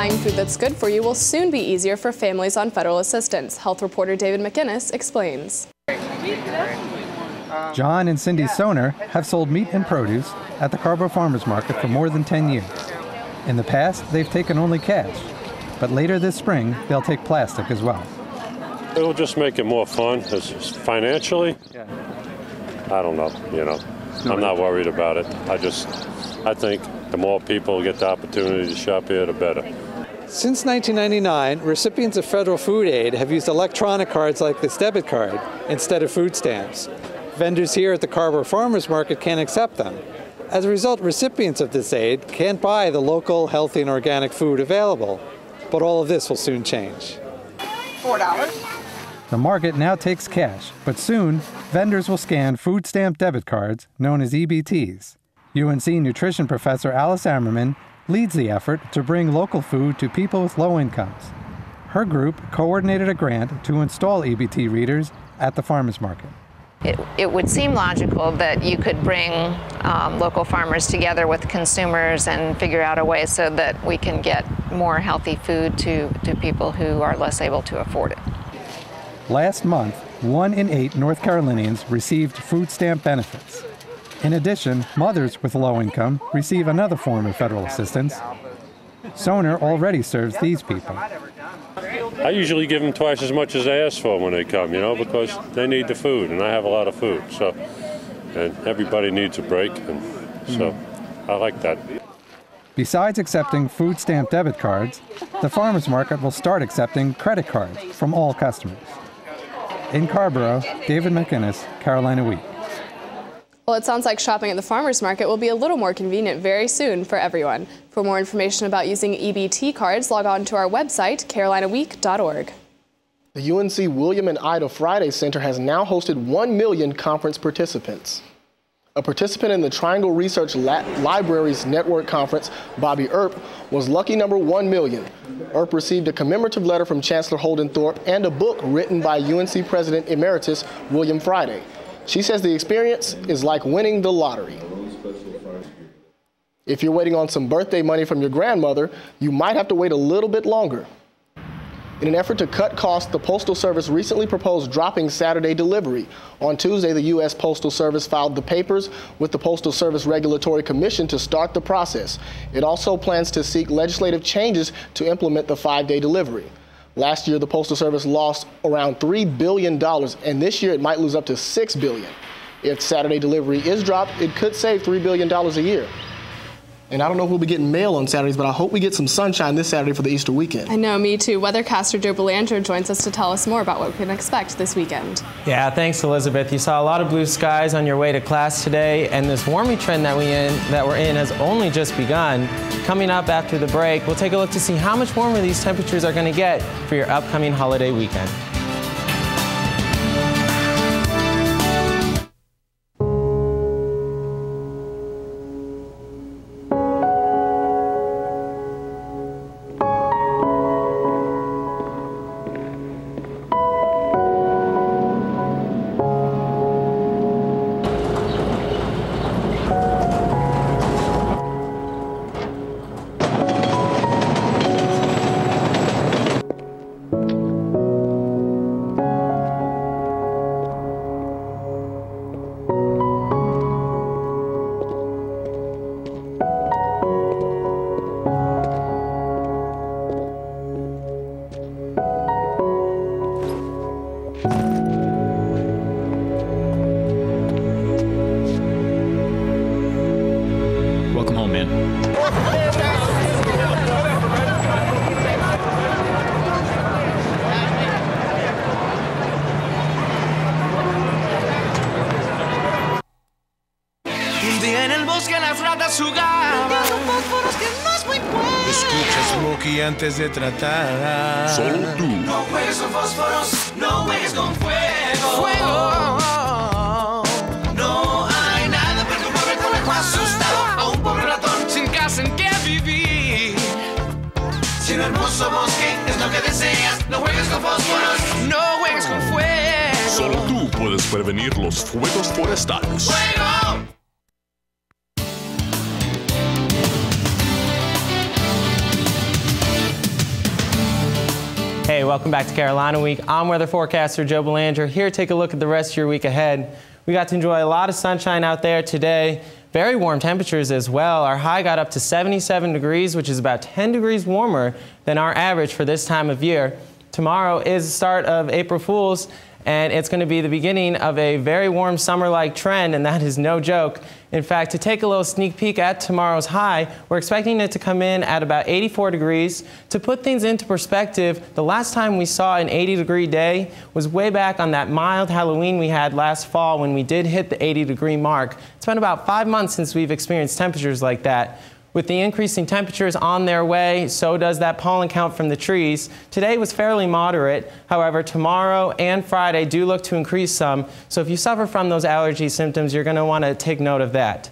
Buying food that's good for you will soon be easier for families on federal assistance. Health reporter David McInnes explains. John and Cindy Soner have sold meat and produce at the Carrboro Farmers Market for more than 10 years. In the past, they've taken only cash, but later this spring, they'll take plastic as well. It'll just make it more fun. Financially, I don't know, I'm not worried about it. I think the more people get the opportunity to shop here, the better. Since 1999, recipients of federal food aid have used electronic cards like this debit card instead of food stamps. Vendors here at the Carrboro Farmers Market can't accept them. As a result, recipients of this aid can't buy the local, healthy, and organic food available. But all of this will soon change. $4. The market now takes cash, but soon, vendors will scan food stamp debit cards, known as EBTs. UNC nutrition professor Alice Ammerman leads the effort to bring local food to people with low incomes. Her group coordinated a grant to install EBT readers at the farmers market. It would seem logical that you could bring local farmers together with consumers and figure out a way so that we can get more healthy food to people who are less able to afford it. Last month, 1 in 8 North Carolinians received food stamp benefits. In addition, mothers with low income receive another form of federal assistance. Soner already serves these people. I usually give them twice as much as they ask for when they come, because they need the food, and I have a lot of food. So, and everybody needs a break, and so I like that. Besides accepting food stamp debit cards, the farmers market will start accepting credit cards from all customers. In Carrboro, David McInnes, Carolina Week. Well, it sounds like shopping at the farmers market will be a little more convenient very soon for everyone. For more information about using EBT cards, log on to our website, carolinaweek.org. The UNC William and Ida Friday Center has now hosted 1 million conference participants. A participant in the Triangle Research Libraries Network Conference, Bobby Earp, was lucky number 1 million. Earp received a commemorative letter from Chancellor Holden Thorpe and a book written by UNC President Emeritus William Friday. She says the experience is like winning the lottery. If you're waiting on some birthday money from your grandmother, you might have to wait a little bit longer. In an effort to cut costs, the Postal Service recently proposed dropping Saturday delivery. On Tuesday, the U.S. Postal Service filed the papers with the Postal Service Regulatory Commission to start the process. It also plans to seek legislative changes to implement the 5-day delivery. Last year, the Postal Service lost around $3 billion, and this year it might lose up to $6 billion. If Saturday delivery is dropped, it could save $3 billion a year. And I don't know if we'll be getting mail on Saturdays, but I hope we get some sunshine this Saturday for the Easter weekend. I know, me too. Weathercaster Joe Belanger joins us to tell us more about what we can expect this weekend. Yeah, thanks, Elizabeth. You saw a lot of blue skies on your way to class today, and this warming trend that we're in has only just begun. Coming up after the break, we'll take a look to see how much warmer these temperatures are going to get for your upcoming holiday weekend. Antes de tratar. Solo tú. No juegues con fósforos, no juegues con fuego. Fuego. No hay nada para un pobre conejo asustado, a un pobre ratón sin casa en que vivir. Si un hermoso bosque es lo que deseas, no juegues con fósforos, no juegues con fuego. Solo tú puedes prevenir los fuegos forestales. ¡Fuego! Hey, welcome back to Carolina Week. I'm weather forecaster Joe Belanger, here to take a look at the rest of your week ahead. We got to enjoy a lot of sunshine out there today. Very warm temperatures as well. Our high got up to 77 degrees, which is about 10 degrees warmer than our average for this time of year. Tomorrow is the start of April Fool's, and it's going to be the beginning of a very warm summer-like trend, and that is no joke. In fact, to take a little sneak peek at tomorrow's high, we're expecting it to come in at about 84 degrees. To put things into perspective, the last time we saw an 80-degree day was way back on that mild Halloween we had last fall when we did hit the 80-degree mark. It's been about 5 months since we've experienced temperatures like that. With the increasing temperatures on their way, so does that pollen count from the trees. Today was fairly moderate. However, tomorrow and Friday do look to increase some. So if you suffer from those allergy symptoms, you're going to want to take note of that.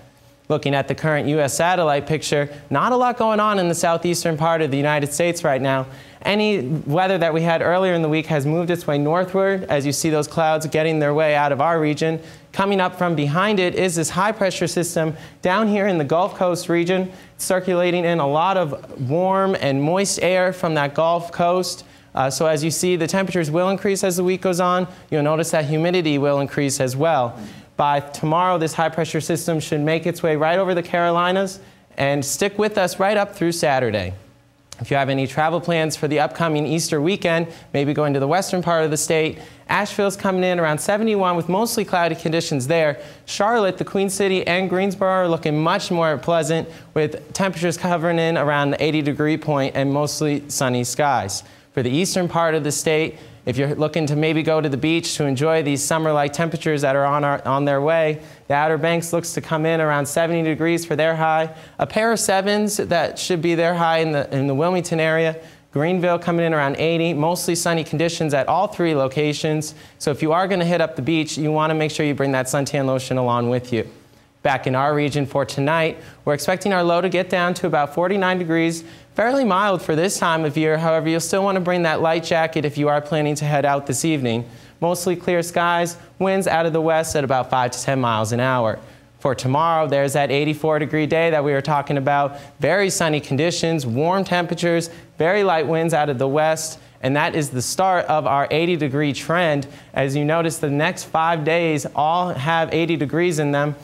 Looking at the current U.S. satellite picture, not a lot going on in the southeastern part of the United States right now. Any weather that we had earlier in the week has moved its way northward, as you see those clouds getting their way out of our region. Coming up from behind it is this high-pressure system down here in the Gulf Coast region, circulating in a lot of warm and moist air from that Gulf Coast. So as you see, the temperatures will increase as the week goes on. You'll notice that humidity will increase as well. By tomorrow, this high-pressure system should make its way right over the Carolinas and stick with us right up through Saturday. If you have any travel plans for the upcoming Easter weekend, maybe going to the western part of the state, Asheville's coming in around 71 with mostly cloudy conditions there. Charlotte, the Queen City, and Greensboro are looking much more pleasant with temperatures covering in around the 80-degree point and mostly sunny skies. For the eastern part of the state, if you're looking to maybe go to the beach to enjoy these summer-like temperatures that are on their way, the Outer Banks looks to come in around 70 degrees for their high. A pair of 7s that should be their high in the Wilmington area. Greenville coming in around 80, mostly sunny conditions at all 3 locations. So if you are going to hit up the beach, you want to make sure you bring that suntan lotion along with you. Back in our region for tonight, we're expecting our low to get down to about 49 degrees, fairly mild for this time of year. However, you'll still want to bring that light jacket if you are planning to head out this evening. Mostly clear skies, winds out of the west at about 5 to 10 miles an hour. For tomorrow, there's that 84-degree day that we were talking about. Very sunny conditions, warm temperatures, very light winds out of the west. And that is the start of our 80-degree trend. As you notice, the next 5 days all have 80 degrees in them.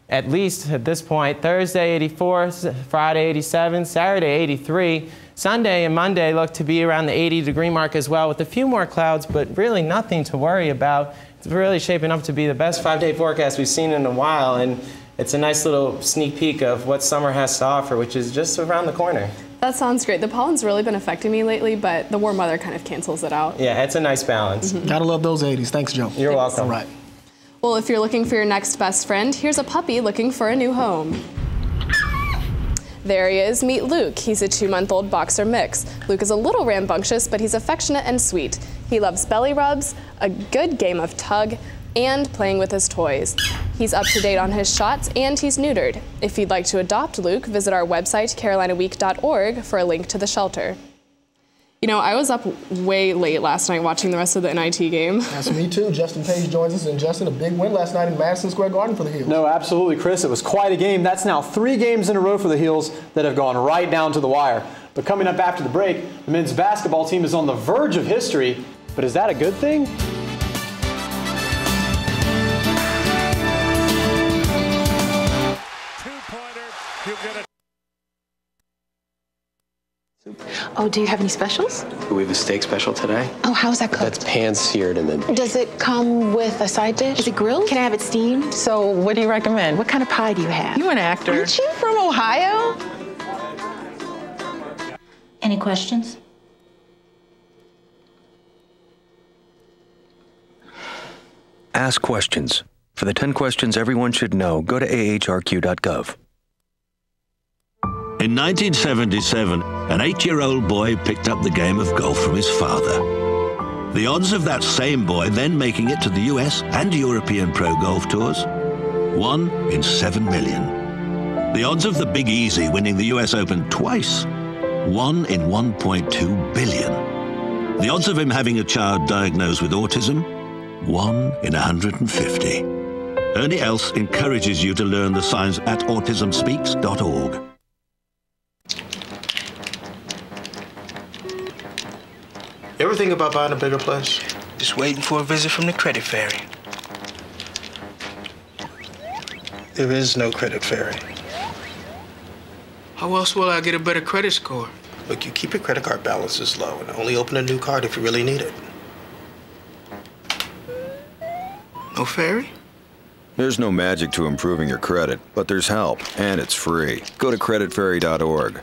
At least at this point, Thursday 84, Friday 87, Saturday 83. Sunday and Monday look to be around the 80-degree mark as well, with a few more clouds, but really nothing to worry about. It's really shaping up to be the best 5-day forecast we've seen in a while, and it's a nice little sneak peek of what summer has to offer, which is just around the corner. That sounds great. The pollen's really been affecting me lately, but the warm weather kind of cancels it out. Yeah, it's a nice balance. Gotta love those 80s. Thanks, Joe. You're welcome. All right. Well, if you're looking for your next best friend, here's a puppy looking for a new home. There he is. Meet Luke. He's a 2-month-old boxer mix. Luke is a little rambunctious, but he's affectionate and sweet. He loves belly rubs, a good game of tug, and playing with his toys. He's up to date on his shots, and he's neutered. If you'd like to adopt Luke, visit our website, carolinaweek.org, for a link to the shelter. You know, I was up way late last night watching the rest of the NIT game. That's me too. Justin Page joins us. And Justin, a big win last night in Madison Square Garden for the Heels. No, absolutely, Chris. It was quite a game. That's now 3 games in a row for the Heels that have gone right down to the wire. But coming up after the break, the men's basketball team is on the verge of history. But is that a good thing? Two-pointer. You'll get a Oh, do you have any specials? We have a steak special today. Oh, how's that cooked? That's pan-seared and then... Does it come with a side dish? Is it grilled? Can I have it steamed? So what do you recommend? What kind of pie do you have? You're an actor. Aren't you from Ohio? Any questions? Ask questions. For the 10 questions everyone should know, go to ahrq.gov. In 1977, an 8-year-old boy picked up the game of golf from his father. The odds of that same boy then making it to the US and European Pro Golf Tours? 1 in 7 million. The odds of the Big Easy winning the US Open twice? 1 in 1.2 billion. The odds of him having a child diagnosed with autism? 1 in 150. Ernie Els encourages you to learn the signs at autismspeaks.org. You ever think about buying a bigger place? Just waiting for a visit from the credit fairy. There is no credit fairy. How else will I get a better credit score? Look, you keep your credit card balances low and only open a new card if you really need it. No fairy? There's no magic to improving your credit, but there's help, and it's free. Go to creditfairy.org.